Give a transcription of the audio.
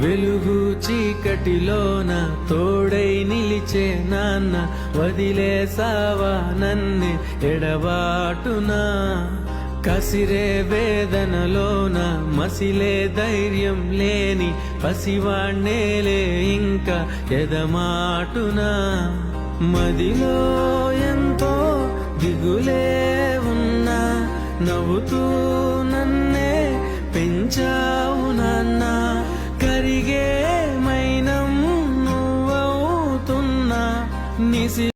వెలుగు చీకటిలోన తోడై నిలిచే నాన్న, వదిలేసావా నన్నే ఎడబాటునా. కసిరే వేదనలోన మసిలే ధైర్యం లేని పసివాణ్ణేలే ఇంకా ఎదమాటునా. మదిలో ఎంతో దిగులే ఉన్నా, నవ్వుతూ నన్నే పెంచావు నాన్న. కరిగే మైనం నువ్వవుతున్నా నిసి